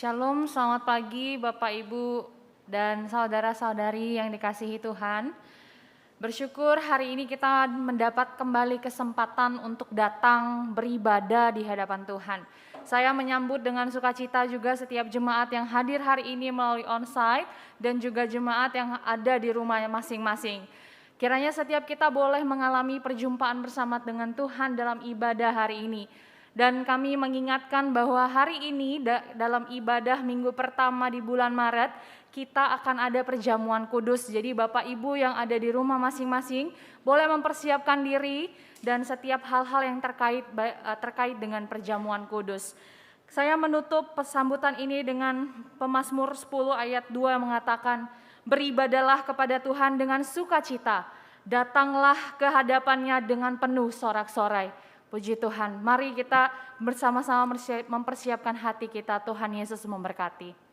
Shalom, selamat pagi Bapak Ibu dan saudara-saudari yang dikasihi Tuhan. Bersyukur hari ini kita mendapat kembali kesempatan untuk datang beribadah di hadapan Tuhan. Saya menyambut dengan sukacita juga setiap jemaat yang hadir hari ini melalui onsite dan juga jemaat yang ada di rumahnya masing-masing. Kiranya setiap kita boleh mengalami perjumpaan bersama dengan Tuhan dalam ibadah hari ini. Dan kami mengingatkan bahwa hari ini dalam ibadah minggu pertama di bulan Maret, kita akan ada perjamuan kudus. Jadi Bapak Ibu yang ada di rumah masing-masing boleh mempersiapkan diri dan setiap hal-hal yang terkait dengan perjamuan kudus. Saya menutup pesambutan ini dengan Pemazmur 10 ayat 2 mengatakan, beribadalah kepada Tuhan dengan sukacita, datanglah ke hadapannya dengan penuh sorak-sorai. Puji Tuhan, mari kita bersama-sama mempersiapkan hati kita. Tuhan Yesus memberkati.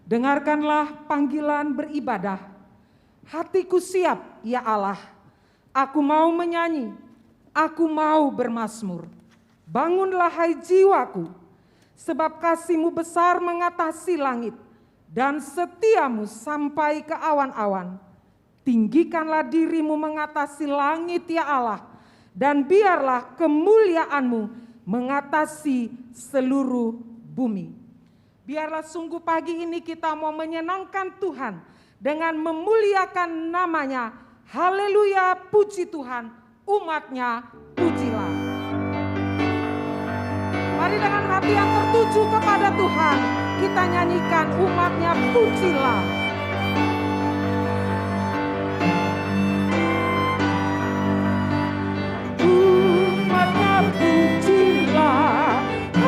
Dengarkanlah panggilan beribadah. Hatiku siap, ya Allah. Aku mau menyanyi, aku mau bermazmur. Bangunlah hai jiwaku, sebab kasih-Mu besar mengatasi langit, dan setiamu sampai ke awan-awan. Tinggikanlah dirimu mengatasi langit, ya Allah, dan biarlah kemuliaan-Mu mengatasi seluruh bumi. Biarlah sungguh pagi ini kita mau menyenangkan Tuhan dengan memuliakan namanya. Haleluya, puji Tuhan, umatnya pujilah. Mari dengan hati yang tertuju kepada Tuhan, kita nyanyikan umatnya pujilah. Umatnya pujilah. Berkata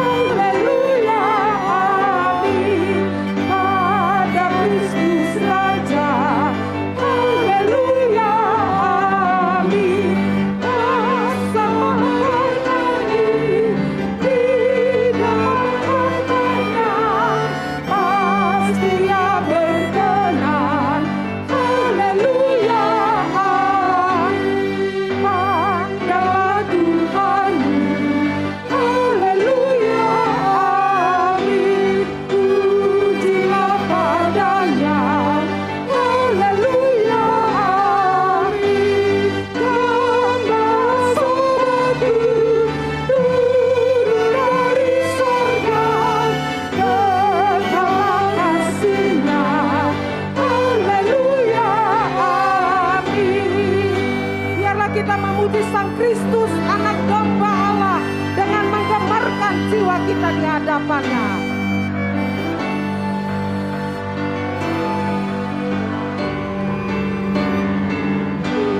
kita di hadapannya.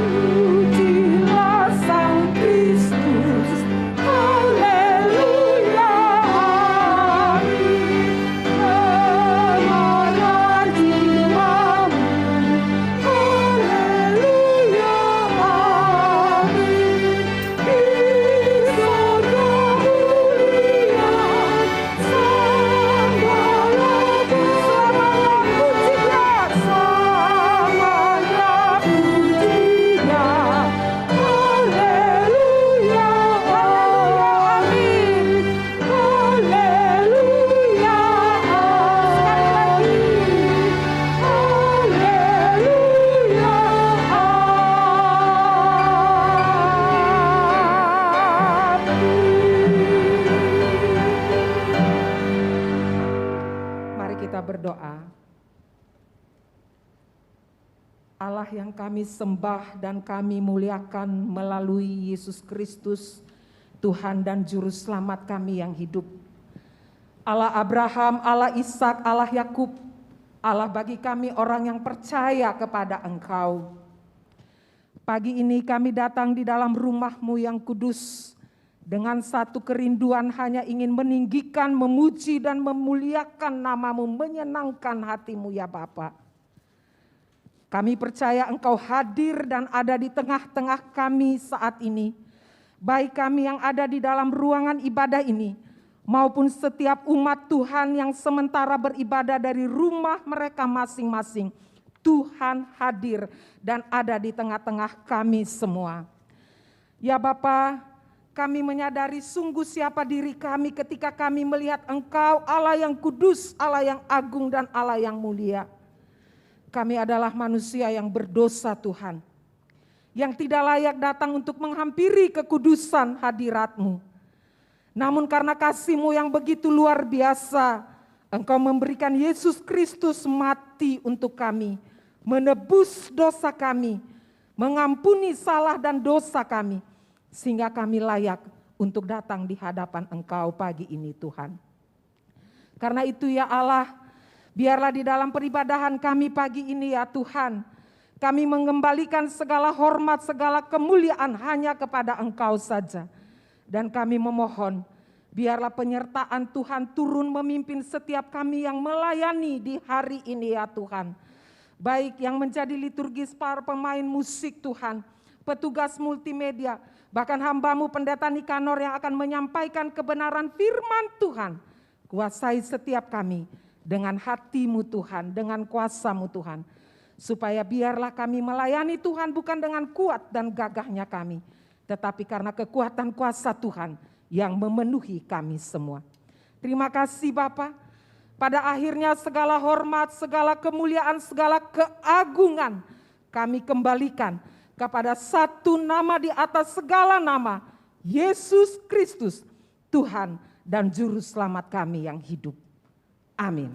Pujilah Sang Kristus, haleluya, amin. Dengarlah jiwamu, haleluya, amin. Di sorga mulia, sanggalah pujinya, samanya pujinya, haleluya, amin. Haleluya, sekali lagi, haleluya, amin. Mari kita berdoa. Allah yang kami sembah dan kami muliakan melalui Yesus Kristus, Tuhan dan Juru Selamat kami yang hidup. Allah Abraham, Allah Ishak, Allah Yakub, Allah bagi kami orang yang percaya kepada Engkau. Pagi ini kami datang di dalam rumah-Mu yang kudus dengan satu kerinduan hanya ingin meninggikan, memuji dan memuliakan nama-Mu, menyenangkan hati-Mu ya Bapa. Kami percaya Engkau hadir dan ada di tengah-tengah kami saat ini. Baik kami yang ada di dalam ruangan ibadah ini, maupun setiap umat Tuhan yang sementara beribadah dari rumah mereka masing-masing. Tuhan hadir dan ada di tengah-tengah kami semua. Ya Bapa, kami menyadari sungguh siapa diri kami ketika kami melihat Engkau, Allah yang kudus, Allah yang agung dan Allah yang mulia. Kami adalah manusia yang berdosa Tuhan, yang tidak layak datang untuk menghampiri kekudusan hadirat-Mu. Namun karena kasih-Mu yang begitu luar biasa, Engkau memberikan Yesus Kristus mati untuk kami, menebus dosa kami, mengampuni salah dan dosa kami, sehingga kami layak untuk datang di hadapan Engkau pagi ini Tuhan. Karena itu ya Allah, biarlah di dalam peribadahan kami pagi ini ya Tuhan, kami mengembalikan segala hormat, segala kemuliaan hanya kepada Engkau saja. Dan kami memohon, biarlah penyertaan Tuhan turun memimpin setiap kami yang melayani di hari ini ya Tuhan. Baik yang menjadi liturgis para pemain musik Tuhan, petugas multimedia, bahkan hamba-Mu Pendeta Nikanor yang akan menyampaikan kebenaran firman Tuhan. Kuasai setiap kami dengan hati-Mu Tuhan, dengan kuasa-Mu Tuhan. Supaya biarlah kami melayani Tuhan bukan dengan kuat dan gagahnya kami, tetapi karena kekuatan kuasa Tuhan yang memenuhi kami semua. Terima kasih Bapa. Pada akhirnya segala hormat, segala kemuliaan, segala keagungan kami kembalikan kepada satu nama di atas segala nama, Yesus Kristus, Tuhan dan Juru Selamat kami yang hidup. Amin.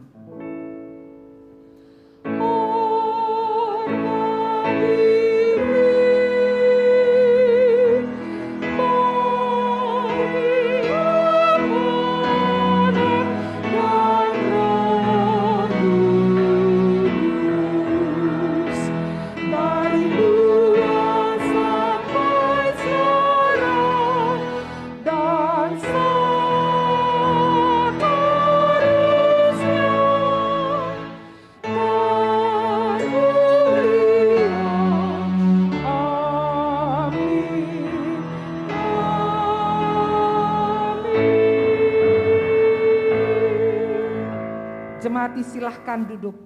Jemaat silahkan duduk.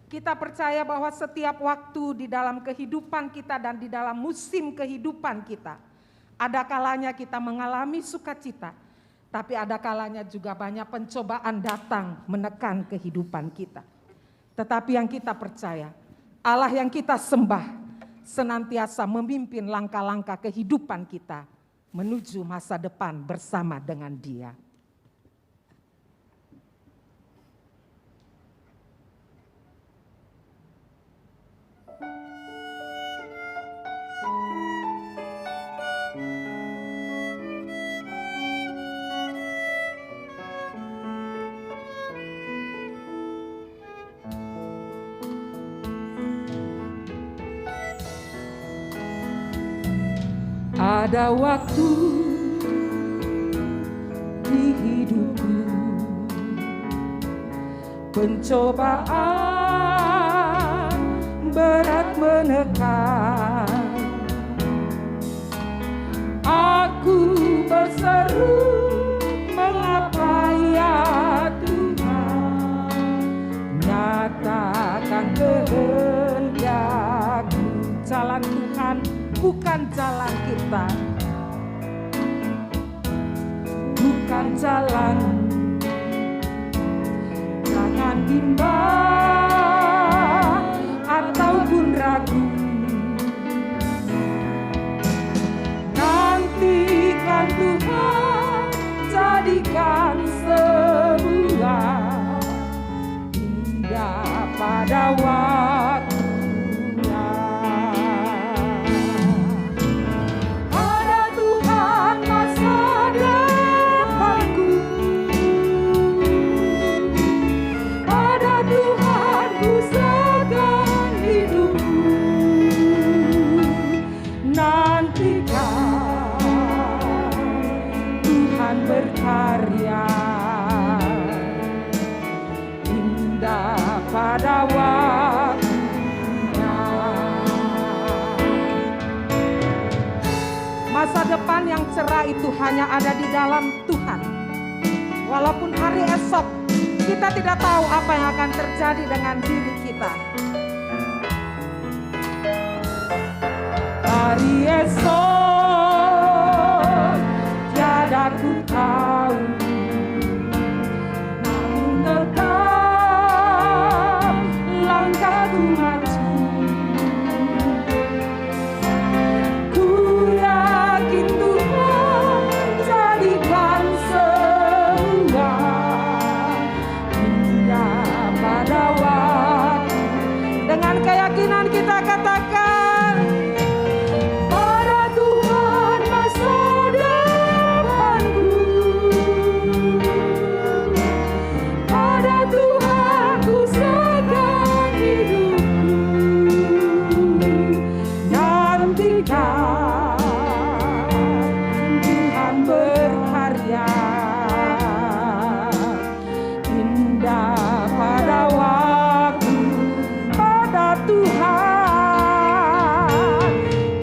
Kita percaya bahwa setiap waktu di dalam kehidupan kita dan di dalam musim kehidupan kita, ada kalanya kita mengalami sukacita, tapi ada kalanya juga banyak pencobaan datang menekan kehidupan kita. Tetapi yang kita percaya, Allah yang kita sembah senantiasa memimpin langkah-langkah kehidupan kita menuju masa depan bersama dengan Dia. Ada waktu di hidupku, pencobaan berat menekan. Aku berseru, mengapa ya Tuhan, nyatakan kehendak-Mu. Jalan Tuhan bukan jalan kita, bukan jalan. Jangan bimbang ataupun ragu, nantikan Tuhan jadikan semua indah pada waktunya. Ada Tuhan masa depanku, ada Tuhan ku serahkan hidupku. Nantikan Tuhan berkarya, indah pada waktunya. Masa depan yang cerah itu hanya ada di dalam Tuhan. Walaupun hari esok kita tidak tahu apa yang akan terjadi dengan diri kita. Hari esok tiada ku tahu, namun tetap langkahku maju. Ku yakin Tuhan jadikan semua indah pada waktu. Dengan keyakinan kita katakan, ada Tuhan masa depanku, ada Tuhan ku serahkan hidupku. Nantikan Tuhan berkarya, indah pada waktu. Pada Tuhan,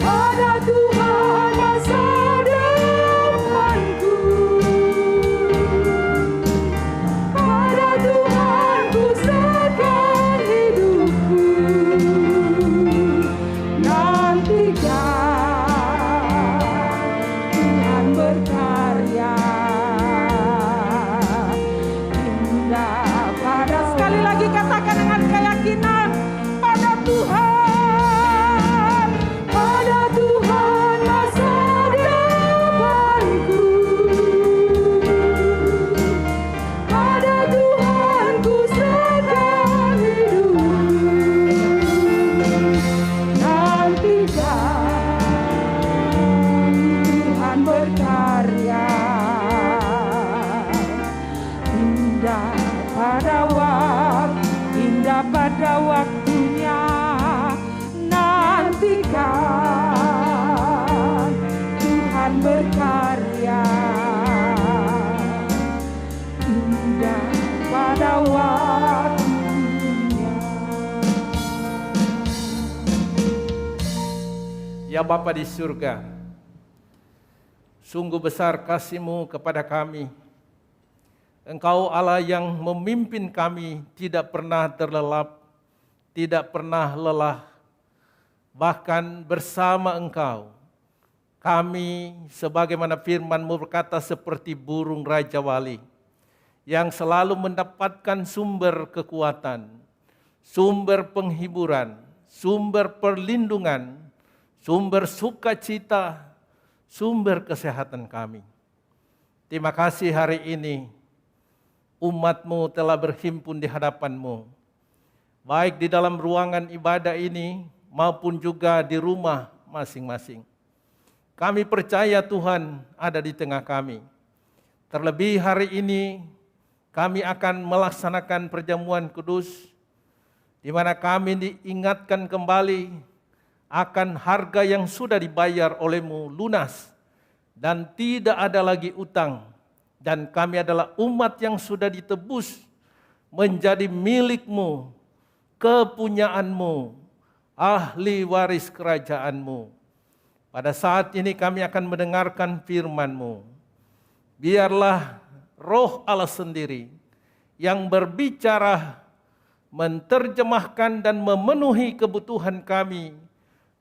ada Tuhan masa depanku, ada Tuhan ku serahkan hidupku. Nantikan Tuhan berkarya, indah pada. Sekali lagi katakan dengan keyakinan, pada Tuhan, pada Tuhan masa depanku, pada Tuhan ku serahkan hidupku. Nantikan Tuhan berkarya, indah pada waktu, indah pada waktunya. Nantikan Tuhan berkarya, indah pada waktunya. Ya Bapa di surga, sungguh besar kasih-Mu kepada kami. Engkau Allah yang memimpin kami, tidak pernah terlelap, tidak pernah lelah. Bahkan bersama Engkau, kami sebagaimana firman-Mu berkata seperti burung Raja Wali, yang selalu mendapatkan sumber kekuatan, sumber penghiburan, sumber perlindungan, sumber sukacita, sumber kesehatan kami. Terima kasih hari ini umat-Mu telah berhimpun di hadapan-Mu, baik di dalam ruangan ibadah ini maupun juga di rumah masing-masing. Kami percaya Tuhan ada di tengah kami. Terlebih hari ini kami akan melaksanakan perjamuan kudus, di mana kami diingatkan kembali akan harga yang sudah dibayar oleh-Mu lunas dan tidak ada lagi utang. Dan kami adalah umat yang sudah ditebus menjadi milik-Mu, kepunyaan-Mu, ahli waris kerajaan-Mu. Pada saat ini kami akan mendengarkan firman-Mu. Biarlah Roh Allah sendiri yang berbicara, menerjemahkan dan memenuhi kebutuhan kami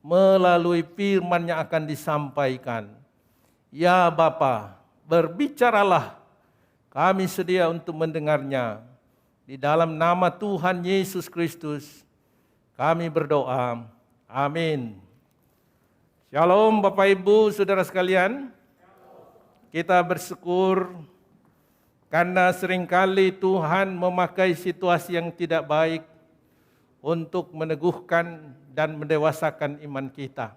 melalui firman yang akan disampaikan. Ya Bapa, berbicaralah, kami sedia untuk mendengarnya. Di dalam nama Tuhan Yesus Kristus, kami berdoa. Amin. Shalom Bapak Ibu, Saudara sekalian. Kita bersyukur karena seringkali Tuhan memakai situasi yang tidak baik untuk meneguhkan dan mendewasakan iman kita.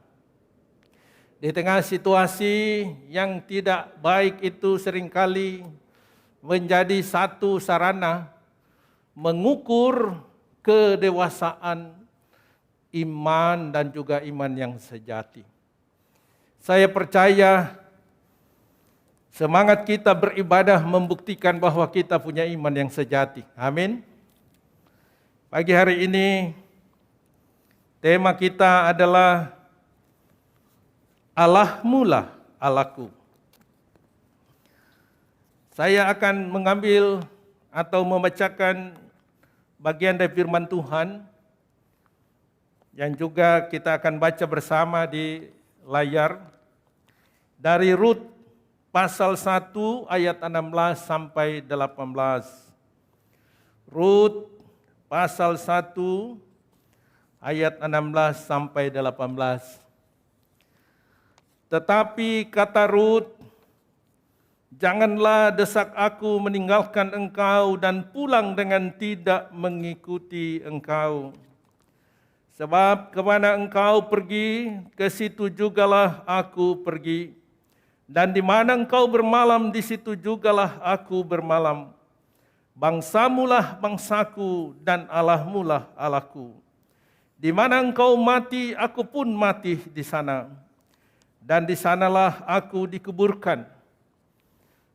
Di tengah situasi yang tidak baik itu seringkali menjadi satu sarana mengukur kedewasaan iman dan juga iman yang sejati. Saya percaya semangat kita beribadah membuktikan bahwa kita punya iman yang sejati. Amin. Pagi hari ini tema kita adalah Allahmu lah Allahku. Saya akan mengambil atau membacakan bagian dari firman Tuhan yang juga kita akan baca bersama di layar dari Rut pasal 1 ayat 16 sampai 18. Rut pasal 1 ayat 16 sampai 18. Tetapi kata Rut, janganlah desak aku meninggalkan engkau dan pulang dengan tidak mengikuti engkau. Sebab kemana engkau pergi, ke situ jugalah aku pergi. Dan di mana engkau bermalam, di situ jugalah aku bermalam. Bangsamulah bangsaku dan Allahmulah Allahku. Di mana engkau mati, aku pun mati di sana. Dan di sanalah aku dikuburkan.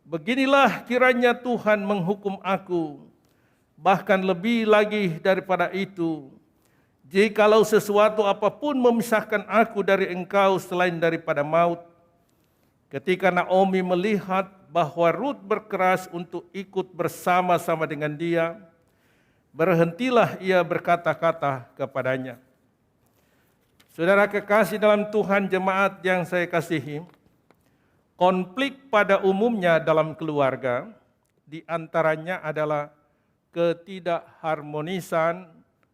Beginilah kiranya Tuhan menghukum aku, bahkan lebih lagi daripada itu, jikalau sesuatu apapun memisahkan aku dari engkau selain daripada maut. Ketika Naomi melihat bahwa Rut berkeras untuk ikut bersama-sama dengan dia, berhentilah ia berkata-kata kepadanya. Saudara kekasih dalam Tuhan, jemaat yang saya kasihi, konflik pada umumnya dalam keluarga, di antaranya adalah ketidakharmonisan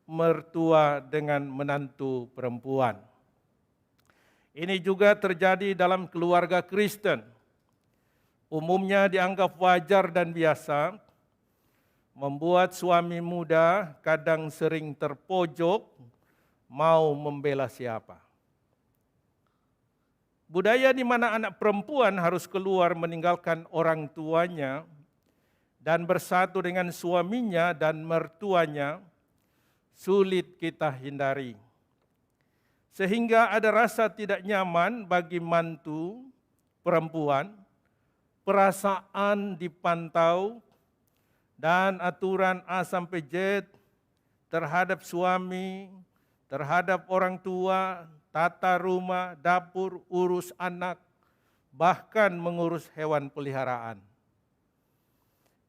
mertua dengan menantu perempuan. Ini juga terjadi dalam keluarga Kristen. Umumnya dianggap wajar dan biasa, membuat suami muda kadang sering terpojok, mau membela siapa. Budaya di mana anak perempuan harus keluar meninggalkan orang tuanya dan bersatu dengan suaminya dan mertuanya sulit kita hindari. Sehingga ada rasa tidak nyaman bagi mantu perempuan, perasaan dipantau, dan aturan A sampai Z terhadap suami, terhadap orang tua, tata rumah, dapur, urus anak, bahkan mengurus hewan peliharaan.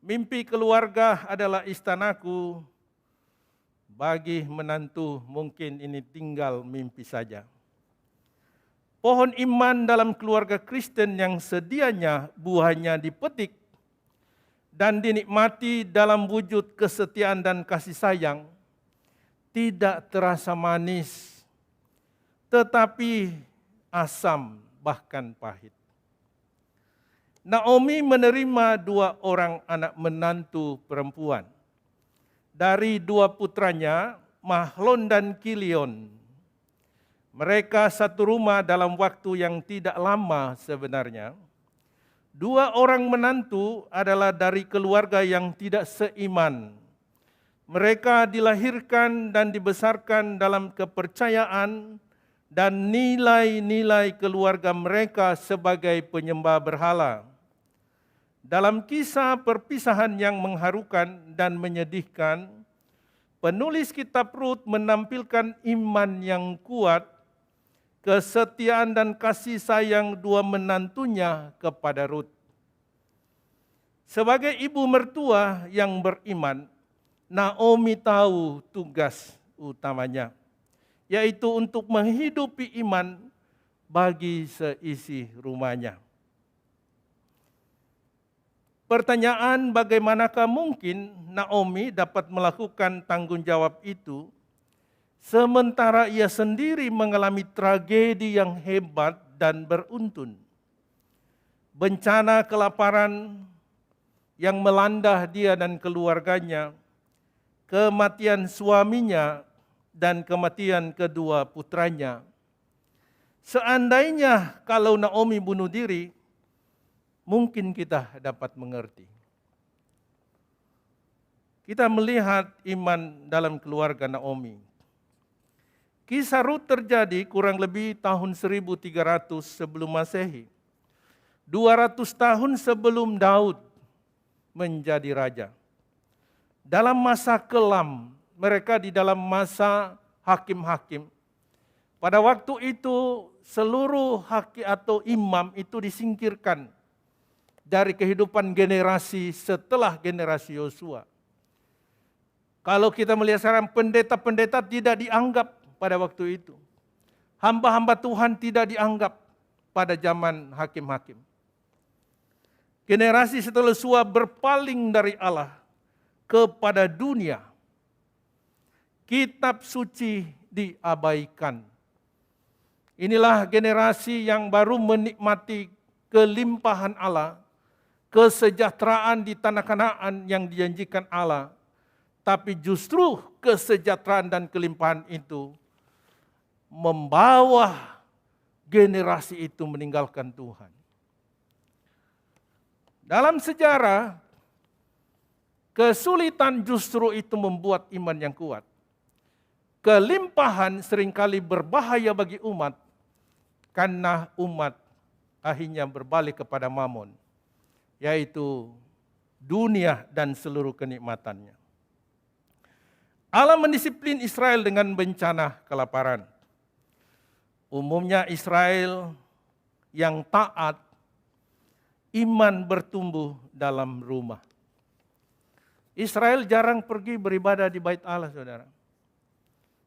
Mimpi keluarga adalah istanaku, bagi menantu mungkin ini tinggal mimpi saja. Pohon iman dalam keluarga Kristen yang sedianya buahnya dipetik dan dinikmati dalam wujud kesetiaan dan kasih sayang, tidak terasa manis, tetapi asam bahkan pahit. Naomi menerima 2 orang anak menantu perempuan dari 2 putranya, Mahlon dan Kilion. Mereka satu rumah dalam waktu yang tidak lama sebenarnya. 2 orang menantu adalah dari keluarga yang tidak seiman. Mereka dilahirkan dan dibesarkan dalam kepercayaan dan nilai-nilai keluarga mereka sebagai penyembah berhala. Dalam kisah perpisahan yang mengharukan dan menyedihkan, penulis kitab Rut menampilkan iman yang kuat, kesetiaan dan kasih sayang dua menantunya kepada Rut. Sebagai ibu mertua yang beriman, Naomi tahu tugas utamanya, yaitu untuk menghidupi iman bagi seisi rumahnya. Pertanyaan, bagaimanakah mungkin Naomi dapat melakukan tanggung jawab itu, sementara ia sendiri mengalami tragedi yang hebat dan beruntun. Bencana kelaparan yang melanda dia dan keluarganya, kematian suaminya, dan kematian kedua putranya. Seandainya kalau Naomi bunuh diri, mungkin kita dapat mengerti. Kita melihat iman dalam keluarga Naomi. Kisah Rut terjadi kurang lebih tahun 1300 sebelum Masehi. 200 tahun sebelum Daud menjadi raja. Dalam masa kelam, mereka di dalam masa hakim-hakim. Pada waktu itu seluruh hakim atau imam itu disingkirkan dari kehidupan generasi setelah generasi Yosua. Kalau kita melihat sekarang, pendeta-pendeta tidak dianggap pada waktu itu. Hamba-hamba Tuhan tidak dianggap pada zaman hakim-hakim. Generasi setelah Yosua berpaling dari Allah kepada dunia. Kitab suci diabaikan. Inilah generasi yang baru menikmati kelimpahan Allah, kesejahteraan di tanah Kanaan yang dijanjikan Allah. Tapi justru kesejahteraan dan kelimpahan itu membawa generasi itu meninggalkan Tuhan. Dalam sejarah, kesulitan justru itu membuat iman yang kuat. Kelimpahan seringkali berbahaya bagi umat, karena umat akhirnya berbalik kepada Mamon, yaitu dunia dan seluruh kenikmatannya. Allah mendisiplin Israel dengan bencana kelaparan. Umumnya Israel yang taat, iman bertumbuh dalam rumah. Israel jarang pergi beribadah di bait Allah, saudara.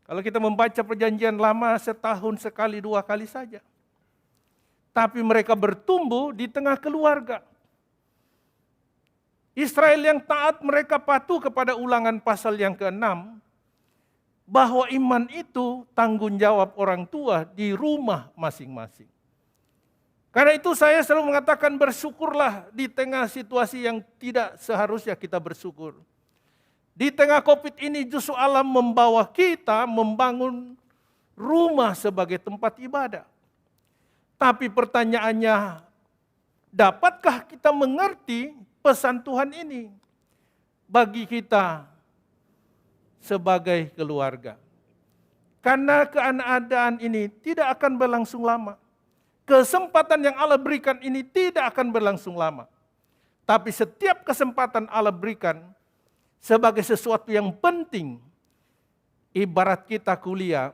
Kalau kita membaca perjanjian lama, setahun sekali, 2 kali saja. Tapi mereka bertumbuh di tengah keluarga. Israel yang taat, mereka patuh kepada Ulangan pasal yang ke-6, bahwa iman itu tanggung jawab orang tua di rumah masing-masing. Karena itu saya selalu mengatakan bersyukurlah di tengah situasi yang tidak seharusnya kita bersyukur. Di tengah COVID ini justru Allah membawa kita membangun rumah sebagai tempat ibadah. Tapi pertanyaannya, dapatkah kita mengerti pesan Tuhan ini bagi kita sebagai keluarga? Karena keadaan ini tidak akan berlangsung lama. Kesempatan yang Allah berikan ini tidak akan berlangsung lama. Tapi setiap kesempatan Allah berikan sebagai sesuatu yang penting. Ibarat kita kuliah,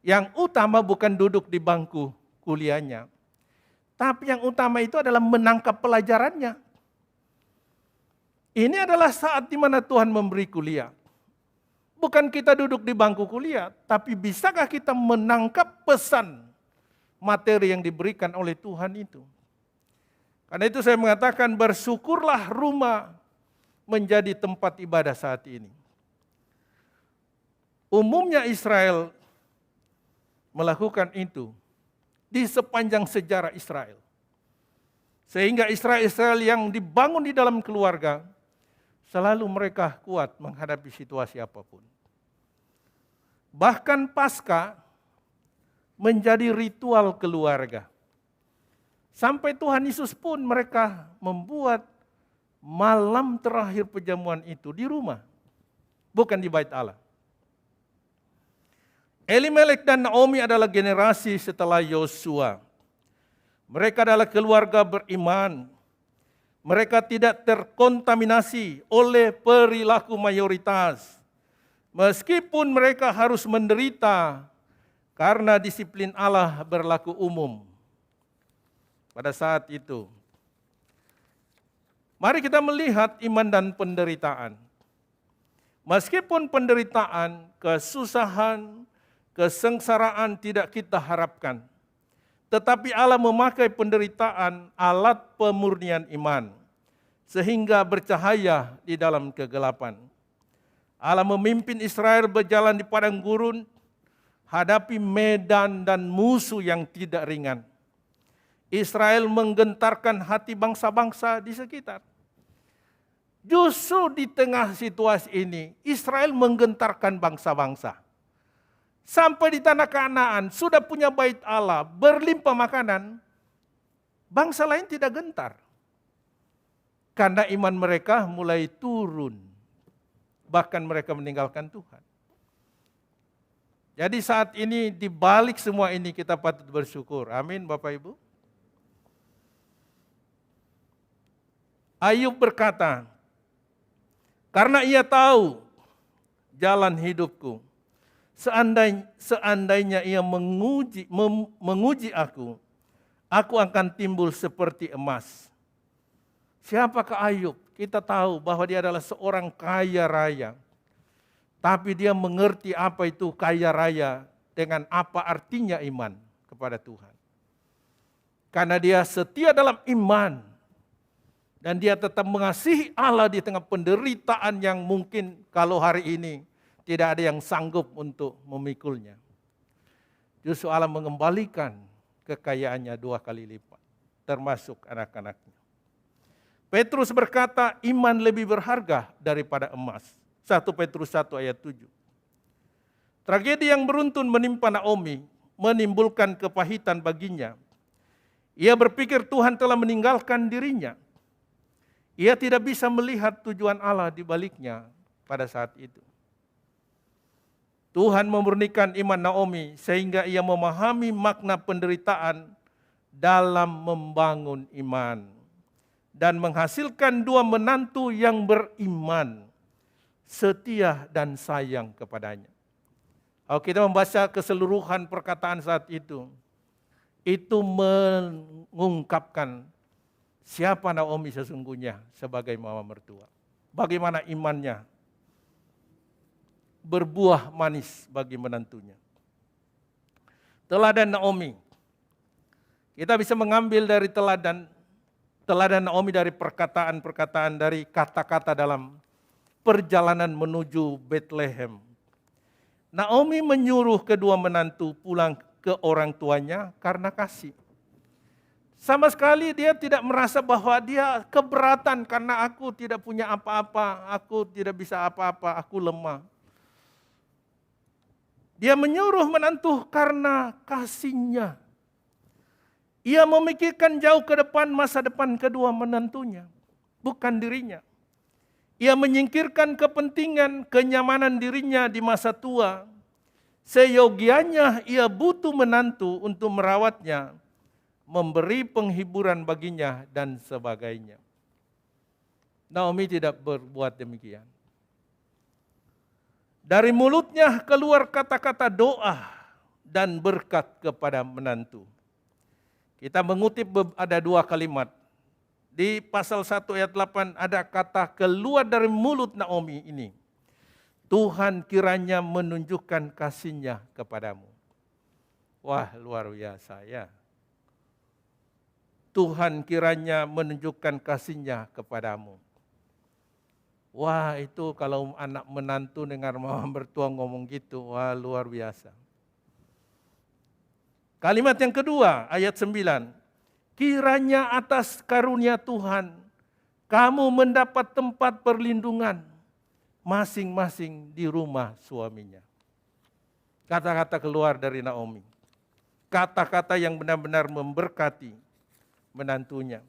yang utama bukan duduk di bangku kuliahnya, tapi yang utama itu adalah menangkap pelajarannya. Ini adalah saat di mana Tuhan memberi kuliah. Bukan kita duduk di bangku kuliah, tapi bisakah kita menangkap pesan materi yang diberikan oleh Tuhan itu. Karena itu saya mengatakan bersyukurlah rumah menjadi tempat ibadah saat ini. Umumnya Israel melakukan itu di sepanjang sejarah Israel. Sehingga Israel yang dibangun di dalam keluarga, selalu mereka kuat menghadapi situasi apapun. Bahkan Paskah menjadi ritual keluarga. Sampai Tuhan Yesus pun mereka membuat malam terakhir perjamuan itu di rumah, bukan di bait Allah. Elimelek dan Naomi adalah generasi setelah Yosua. Mereka adalah keluarga beriman. Mereka tidak terkontaminasi oleh perilaku mayoritas. Meskipun mereka harus menderita karena disiplin Allah berlaku umum. Pada saat itu, mari kita melihat iman dan penderitaan. Meskipun penderitaan, kesusahan, kesengsaraan tidak kita harapkan, tetapi Allah memakai penderitaan alat pemurnian iman, sehingga bercahaya di dalam kegelapan. Allah memimpin Israel berjalan di padang gurun, hadapi medan dan musuh yang tidak ringan. Israel menggentarkan hati bangsa-bangsa di sekitar. Justru di tengah situasi ini, Israel menggentarkan bangsa-bangsa. Sampai di tanah Kanaan, sudah punya bait Allah, berlimpah makanan, bangsa lain tidak gentar. Karena iman mereka mulai turun, bahkan mereka meninggalkan Tuhan. Jadi saat ini, di balik semua ini kita patut bersyukur. Amin Bapak Ibu. Ayub berkata, karena ia tahu jalan hidupku, seandainya ia menguji aku akan timbul seperti emas. Siapakah Ayub? Kita tahu bahwa dia adalah seorang kaya raya. Tapi dia mengerti apa itu kaya raya dengan apa artinya iman kepada Tuhan. Karena dia setia dalam iman. Dan dia tetap mengasihi Allah di tengah penderitaan yang mungkin kalau hari ini tidak ada yang sanggup untuk memikulnya. Justru Allah mengembalikan kekayaannya 2 kali lipat, termasuk anak-anaknya. Petrus berkata, iman lebih berharga daripada emas. 1 Petrus 1 ayat 7. Tragedi yang beruntun menimpa Naomi menimbulkan kepahitan baginya. Ia berpikir Tuhan telah meninggalkan dirinya. Ia tidak bisa melihat tujuan Allah di baliknya pada saat itu. Tuhan memurnikan iman Naomi sehingga ia memahami makna penderitaan dalam membangun iman. Dan menghasilkan 2 menantu yang beriman, setia dan sayang kepadanya. Kalau kita membaca keseluruhan perkataan saat itu mengungkapkan siapa Naomi sesungguhnya sebagai mama mertua. Bagaimana imannya berbuah manis bagi menantunya. Teladan Naomi. Kita bisa mengambil dari teladan Naomi dari perkataan-perkataan dari kata-kata dalam perjalanan menuju Bethlehem. Naomi menyuruh kedua menantu pulang ke orang tuanya karena kasih. Sama sekali dia tidak merasa bahwa dia keberatan karena aku tidak punya apa-apa, aku tidak bisa apa-apa, aku lemah. Dia menyuruh menantu karena kasihnya. Ia memikirkan jauh ke depan masa depan kedua menantunya, bukan dirinya. Ia menyingkirkan kepentingan, kenyamanan dirinya di masa tua. Seyogianya ia butuh menantu untuk merawatnya, memberi penghiburan baginya dan sebagainya. Naomi tidak berbuat demikian. Dari mulutnya keluar kata-kata doa dan berkat kepada menantu. Kita mengutip ada 2 kalimat. Di pasal 1 ayat 8 ada kata keluar dari mulut Naomi ini. Tuhan kiranya menunjukkan kasih-Nya kepadamu. Wah, luar biasa ya. Tuhan kiranya menunjukkan kasih-Nya kepadamu. Wah, itu kalau anak menantu dengar mama mertua ngomong gitu, wah luar biasa. Kalimat yang kedua, ayat 9. Kiranya atas karunia Tuhan, kamu mendapat tempat perlindungan masing-masing di rumah suaminya. Kata-kata keluar dari Naomi. Kata-kata yang benar-benar memberkati menantunya.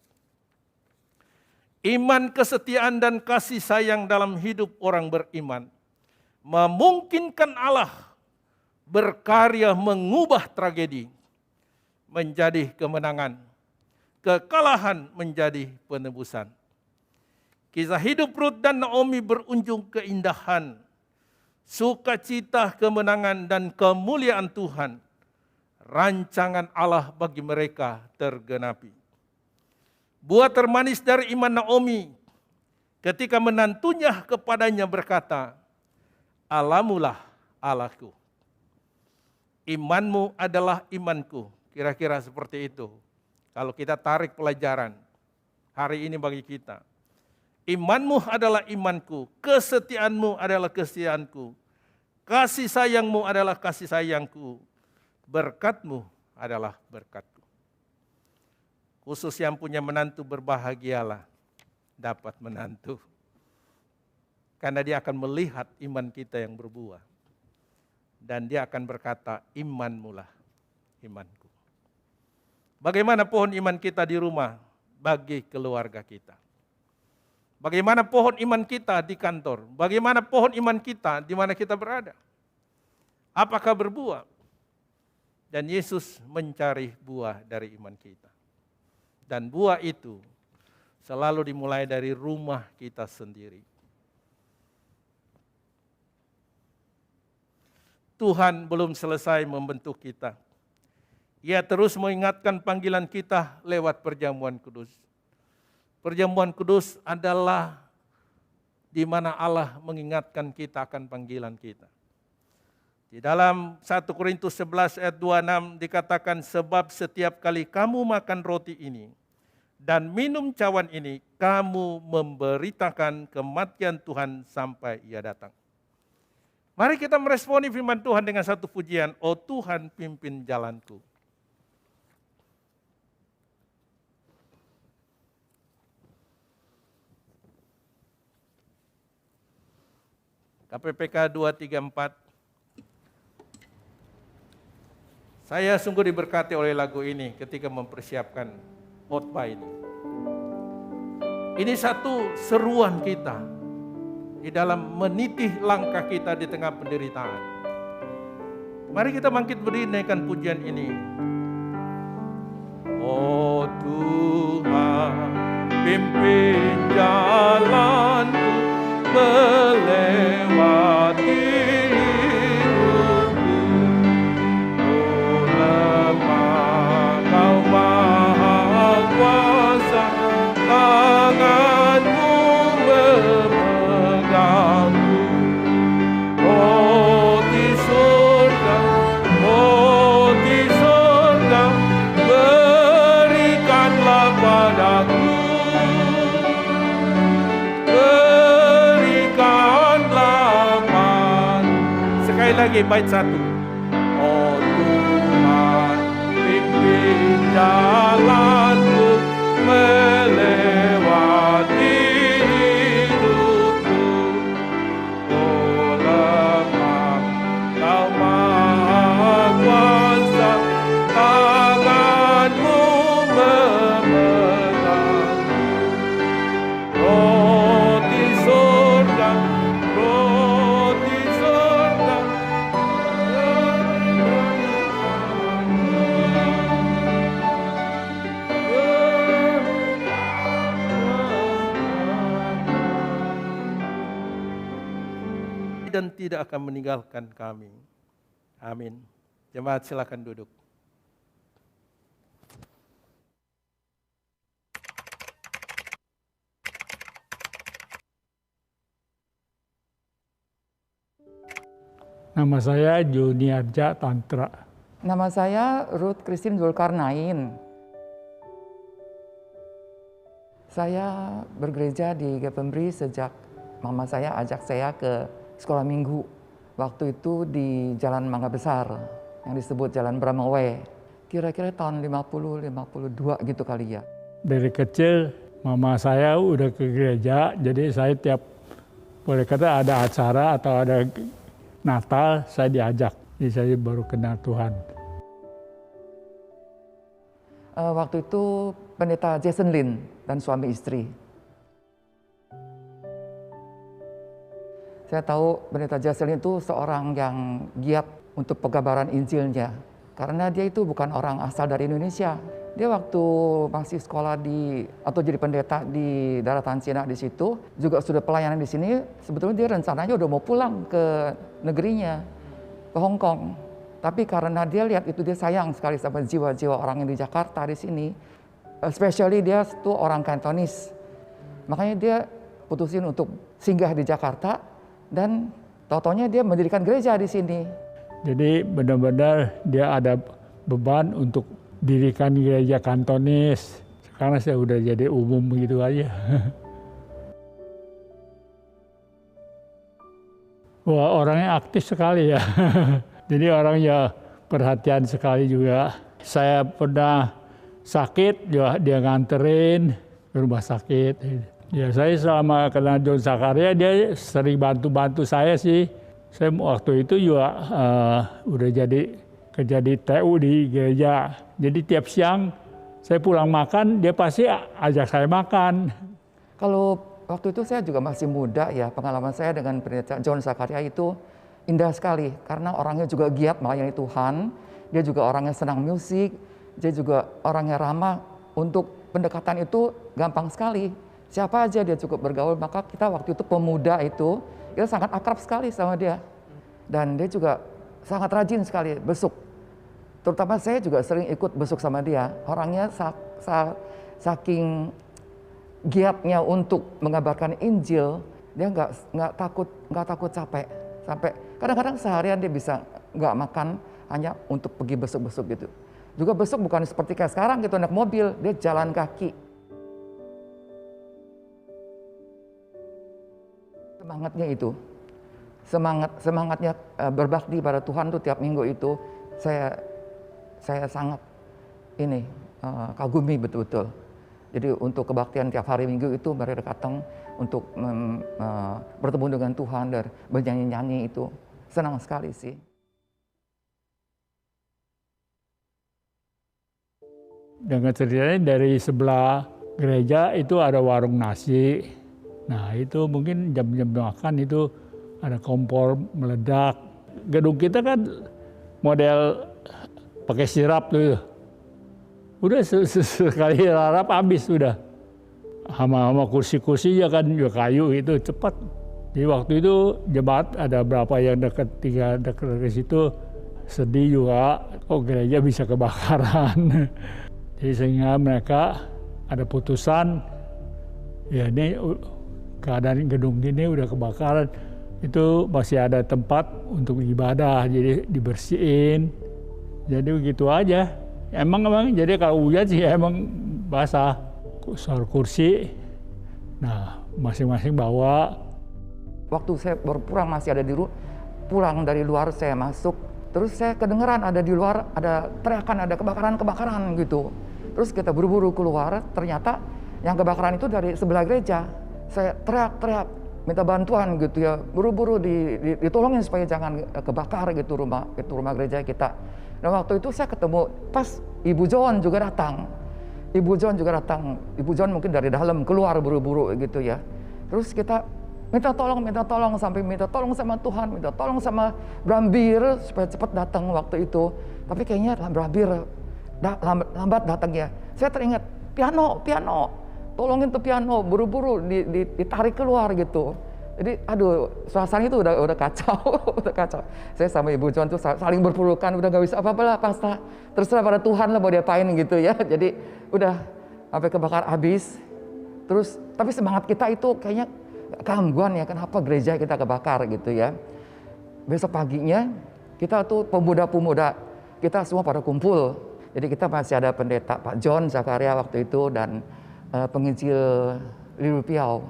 Iman, kesetiaan, dan kasih sayang dalam hidup orang beriman memungkinkan Allah berkarya mengubah tragedi menjadi kemenangan, kekalahan menjadi penebusan. Kisah hidup Rut dan Naomi berujung keindahan, sukacita, kemenangan, dan kemuliaan Tuhan. Rancangan Allah bagi mereka tergenapi. Buah termanis dari iman Naomi ketika menantunya kepadanya berkata, "Allahmulah Allahku, imanmu adalah imanku." Kira-kira seperti itu. Kalau kita tarik pelajaran hari ini bagi kita. Imanmu adalah imanku, kesetiaanmu adalah kesetiaanku, kasih sayangmu adalah kasih sayangku, berkatmu adalah berkatku. Khusus yang punya menantu berbahagialah dapat menantu. Karena dia akan melihat iman kita yang berbuah. Dan dia akan berkata, imanmulah imanku. Bagaimana pohon iman kita di rumah bagi keluarga kita? Bagaimana pohon iman kita di kantor? Bagaimana pohon iman kita di mana kita berada? Apakah berbuah? Dan Yesus mencari buah dari iman kita. Dan buah itu selalu dimulai dari rumah kita sendiri. Tuhan belum selesai membentuk kita. Ia terus mengingatkan panggilan kita lewat perjamuan kudus. Perjamuan kudus adalah di mana Allah mengingatkan kita akan panggilan kita. Di dalam 1 Korintus 11 ayat 26 dikatakan, sebab setiap kali kamu makan roti ini dan minum cawan ini, kamu memberitakan kematian Tuhan sampai Ia datang. Mari kita meresponi firman Tuhan dengan satu pujian, oh Tuhan pimpin jalanku. KPPK 234. Saya sungguh diberkati oleh lagu ini ketika mempersiapkan khotbah ini. Ini satu seruan kita di dalam menitih langkah kita di tengah penderitaan. Mari kita bangkit berdiri naikkan pujian ini. Oh Tuhan, pimpin jalanku melewati hidupku. Oh lemah Kau Maha Kuasa, tanganmu memegangku. Oh di surga, berikanlah padaku. Sekali lagi bait 1. Oh Tuhan, pimpin jalanku melewati hidupku. Oh lemah Kau Maha Kuasa, tanganmu memegang. Roti surga, dan tidak akan meninggalkan kami. Amin. Jemaat silakan duduk. Nama saya Juniarja Tantra. Nama saya Ruth Christine Zulkarnain. Saya bergereja di Gapembri sejak mama saya ajak saya ke sekolah minggu. Waktu itu di Jalan Mangga Besar yang disebut Jalan Brahmawe. Kira-kira tahun 50-52 gitu kali ya. Dari kecil mama saya udah ke gereja, jadi saya tiap boleh kata ada acara atau ada Natal saya diajak. Jadi saya baru kenal Tuhan. Waktu itu pendeta Jason Lin dan suami istri. Saya tahu Pendeta Jaselin itu seorang yang giat untuk pengabaran Injilnya. Karena dia itu bukan orang asal dari Indonesia. Dia waktu masih sekolah atau jadi pendeta di Daratan Cina di situ, juga sudah pelayanan di sini, sebetulnya dia rencananya udah mau pulang ke negerinya, ke Hong Kong. Tapi karena dia lihat itu, dia sayang sekali sama jiwa-jiwa orang yang di Jakarta di sini. Especially dia tuh orang Cantonese. Makanya dia putusin untuk singgah di Jakarta dan tau-taunya dia mendirikan gereja di sini. Jadi benar-benar dia ada beban untuk dirikan gereja Kantonis. Sekarang saya udah jadi umum gitu aja. Wah, orangnya aktif sekali ya. Jadi orangnya perhatian sekali juga. Saya pernah sakit, dia nganterin ke rumah sakit. Ya, saya selama kenal John Zakaria, dia sering bantu-bantu saya sih. Saya waktu itu juga udah kerja di TU di gereja. Jadi tiap siang saya pulang makan, dia pasti ajak saya makan. Kalau waktu itu saya juga masih muda ya, pengalaman saya dengan Pendeta John Zakaria itu indah sekali. Karena orangnya juga giat melayani Tuhan, dia juga orangnya senang musik, dia juga orangnya ramah. Untuk pendekatan itu gampang sekali. Siapa aja dia cukup bergaul, maka kita waktu itu pemuda itu, kita sangat akrab sekali sama dia. Dan dia juga sangat rajin sekali besuk. Terutama saya juga sering ikut besuk sama dia. Orangnya saking giatnya untuk mengabarkan Injil, dia nggak takut capek. Sampai kadang-kadang seharian dia bisa nggak makan hanya untuk pergi besuk-besuk gitu. Juga besuk bukan seperti kayak sekarang gitu naik mobil, dia jalan kaki. Semangatnya itu, semangatnya berbakti pada Tuhan tuh tiap minggu itu saya sangat kagumi betul-betul. Jadi untuk kebaktian tiap hari minggu itu mereka datang untuk bertemu dengan Tuhan dan bernyanyi-nyanyi itu senang sekali sih. Dengan ceritanya dari sebelah gereja itu ada warung nasi. Nah itu mungkin jam-jam makan itu ada kompor meledak. Gedung kita kan model pakai sirap tuh. Udah sekali larap habis udah. Sama kursi-kursinya kan juga kayu itu cepat. Di waktu itu jemaat ada berapa yang dekat ke situ sedih juga. Kok gereja bisa kebakaran. Jadi sehingga mereka ada putusan ya ini keadaan gedung ini udah kebakaran. Itu masih ada tempat untuk ibadah jadi dibersihin. Jadi begitu aja. Emang jadi kalau hujan sih emang basah. Soal kursi, nah masing-masing bawa. Waktu saya baru pulang masih ada pulang dari luar saya masuk, terus saya kedengeran ada di luar ada teriakan, ada kebakaran gitu. Terus kita buru-buru keluar, ternyata yang kebakaran itu dari sebelah gereja. Saya teriak-teriak minta bantuan gitu ya, buru-buru ditolongin supaya jangan kebakar gitu rumah gereja kita. Dan waktu itu saya ketemu pas Ibu John juga datang. Ibu John mungkin dari dalam keluar buru-buru gitu ya. Terus kita minta tolong sampai minta tolong sama Tuhan, minta tolong sama Brambir supaya cepat datang waktu itu. Tapi kayaknya Brambir lambat datangnya. Saya teringat piano, tolongin tuh piano, buru-buru ditarik keluar gitu. Jadi aduh, suasana itu udah kacau, udah kacau. Saya sama Ibu John tuh saling berpelukan, udah gak bisa apa-apa lah, pasrah. Terserah pada Tuhan lah mau diapain gitu ya. Jadi udah sampai kebakar habis. Terus tapi semangat kita itu kayaknya gangguan ya, kenapa gereja kita kebakar gitu ya. Besok paginya kita tuh pemuda-pemuda kita semua pada kumpul. Jadi kita masih ada pendeta Pak John Zakaria waktu itu dan penginjil Liu Piao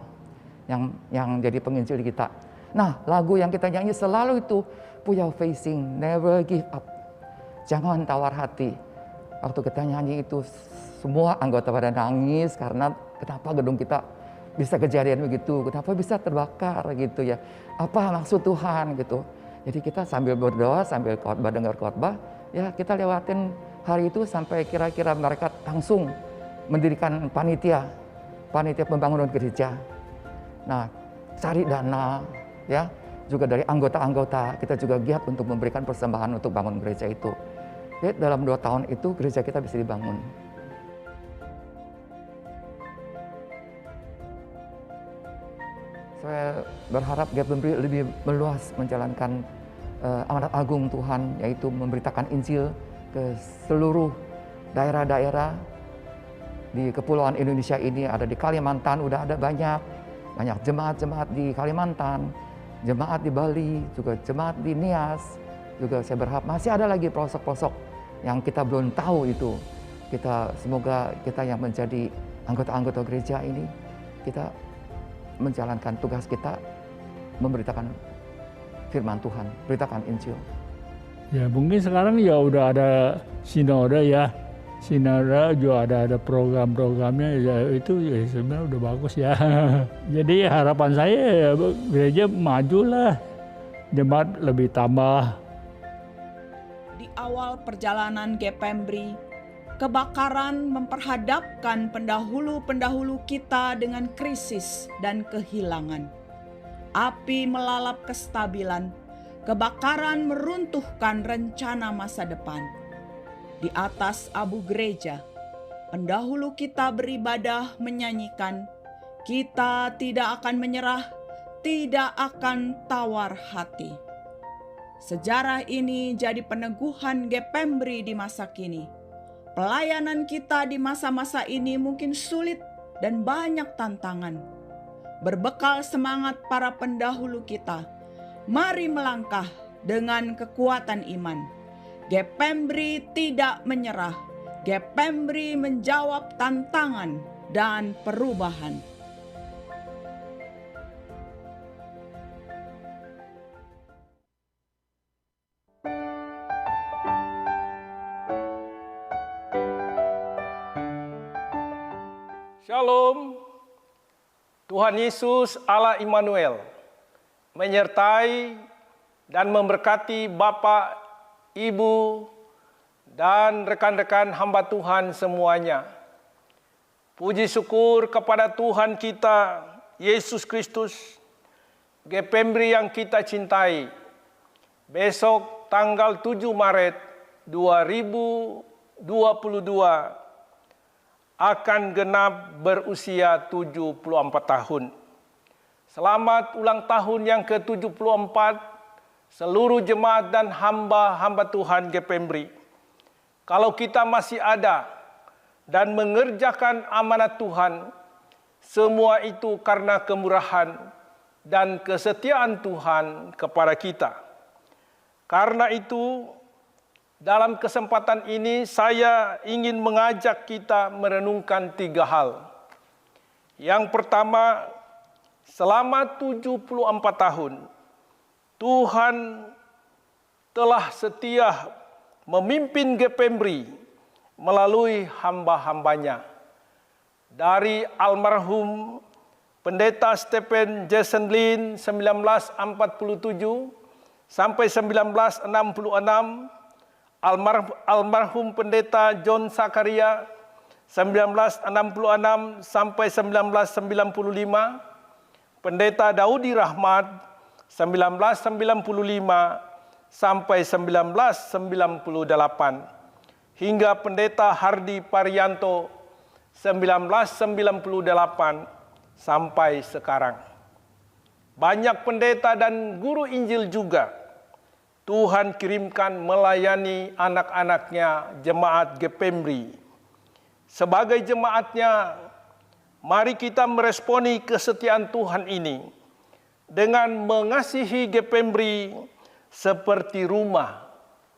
yang jadi penginjil kita. Nah, lagu yang kita nyanyi selalu itu Puyao Facing, Never Give Up. Jangan tawar hati. Waktu kita nyanyi itu semua anggota pada nangis karena kenapa gedung kita bisa kejadian begitu, kenapa bisa terbakar gitu ya. Apa maksud Tuhan gitu. Jadi kita sambil berdoa, sambil khotbah, dengar khotbah, ya kita lewatin hari itu sampai kira-kira mereka langsung mendirikan panitia pembangunan gereja. Nah, cari dana ya, juga dari anggota-anggota, kita juga giat untuk memberikan persembahan untuk bangun gereja itu. Jadi dalam 2 tahun itu gereja kita bisa dibangun. Saya berharap GPMBRI lebih meluas menjalankan amanat agung Tuhan, yaitu memberitakan Injil ke seluruh daerah-daerah di kepulauan Indonesia ini. Ada di Kalimantan, udah ada banyak jemaat-jemaat di Kalimantan, jemaat di Bali, juga jemaat di Nias. Juga saya berharap masih ada lagi pelosok-pelosok yang kita belum tahu itu. Semoga kita yang menjadi anggota-anggota gereja ini, kita menjalankan tugas kita memberitakan firman Tuhan, beritakan Injil. Ya mungkin sekarang ya udah ada sinode ya. Sinode juga ada program-programnya, ya itu ya sebenarnya udah bagus ya. Jadi harapan saya ya gereja majulah, jemaat lebih tambah. Di awal perjalanan GPMBRI, kebakaran memperhadapkan pendahulu-pendahulu kita dengan krisis dan kehilangan. Api melalap kestabilan, kebakaran meruntuhkan rencana masa depan. Di atas abu gereja, pendahulu kita beribadah menyanyikan, "Kita tidak akan menyerah, tidak akan tawar hati." Sejarah ini jadi peneguhan GPMBRI di masa kini. Pelayanan kita di masa-masa ini mungkin sulit dan banyak tantangan. Berbekal semangat para pendahulu kita, mari melangkah dengan kekuatan iman. GPMBRI tidak menyerah. GPMBRI menjawab tantangan dan perubahan. Shalom. Tuhan Yesus Allah Immanuel menyertai dan memberkati Bapak, Ibu, dan rekan-rekan hamba Tuhan semuanya. Puji syukur kepada Tuhan kita, Yesus Kristus, GPMBRI yang kita cintai. Besok tanggal 7 Maret 2022 akan genap berusia 74 tahun. Selamat ulang tahun yang ke-74 seluruh jemaat dan hamba-hamba Tuhan GPMBRI. Kalau kita masih ada dan mengerjakan amanat Tuhan, semua itu karena kemurahan dan kesetiaan Tuhan kepada kita. Karena itu, dalam kesempatan ini saya ingin mengajak kita merenungkan 3 hal. Yang pertama, selama 74 tahun, Tuhan telah setia memimpin GPMBRI melalui hamba-hambanya. Dari almarhum Pendeta Stephen Jason Lin 1947 sampai 1966, almarhum Pendeta John Zakaria 1966 sampai 1995, Pendeta Daudi Rahmat 1995 sampai 1998, hingga Pendeta Hardi Parianto 1998 sampai sekarang. Banyak pendeta dan guru Injil juga Tuhan kirimkan melayani anak-anaknya jemaat GPMBRI. Sebagai jemaatnya, mari kita meresponi kesetiaan Tuhan ini dengan mengasihi GPMBRI seperti rumah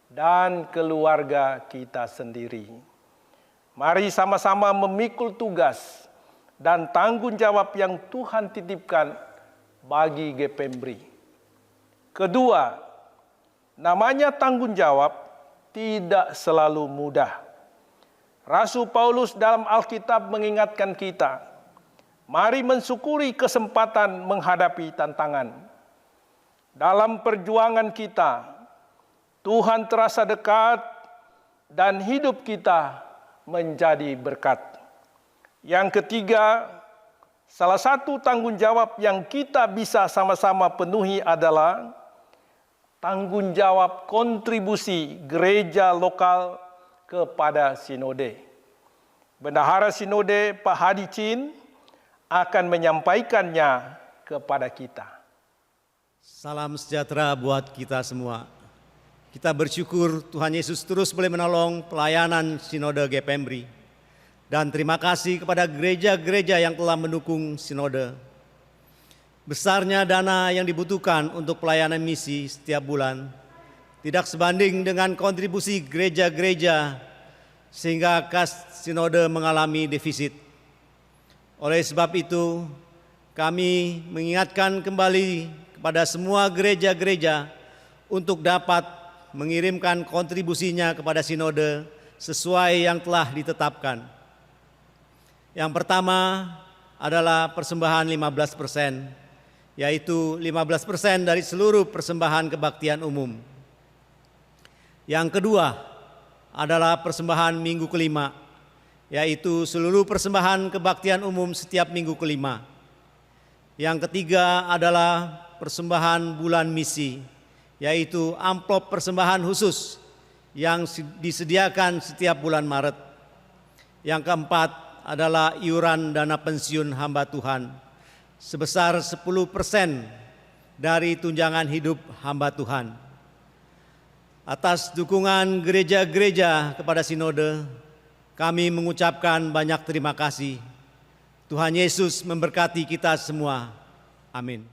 dan keluarga kita sendiri. Mari sama-sama memikul tugas dan tanggung jawab yang Tuhan titipkan bagi GPMBRI. Kedua, namanya tanggung jawab tidak selalu mudah. Rasul Paulus dalam Alkitab mengingatkan kita, mari mensyukuri kesempatan menghadapi tantangan. Dalam perjuangan kita, Tuhan terasa dekat dan hidup kita menjadi berkat. Yang ketiga, salah satu tanggung jawab yang kita bisa sama-sama penuhi adalah tanggung jawab kontribusi gereja lokal kepada sinode. Bendahara Sinode Pak Hadi Chin akan menyampaikannya kepada kita. Salam sejahtera buat kita semua. Kita bersyukur Tuhan Yesus terus boleh menolong pelayanan Sinode GPMBRI. Dan terima kasih kepada gereja-gereja yang telah mendukung Sinode. Besarnya dana yang dibutuhkan untuk pelayanan misi setiap bulan tidak sebanding dengan kontribusi gereja-gereja sehingga kas Sinode mengalami defisit. Oleh sebab itu, kami mengingatkan kembali kepada semua gereja-gereja untuk dapat mengirimkan kontribusinya kepada Sinode sesuai yang telah ditetapkan. Yang pertama adalah persembahan 15%, yaitu 15% dari seluruh persembahan kebaktian umum. Yang kedua adalah persembahan minggu kelima, yaitu seluruh persembahan kebaktian umum setiap minggu kelima. Yang ketiga adalah persembahan bulan misi, yaitu amplop persembahan khusus yang disediakan setiap bulan Maret. Yang keempat adalah iuran dana pensiun hamba Tuhan sebesar 10% dari tunjangan hidup hamba Tuhan. Atas dukungan gereja-gereja kepada Sinode, kami mengucapkan banyak terima kasih. Tuhan Yesus memberkati kita semua. Amin.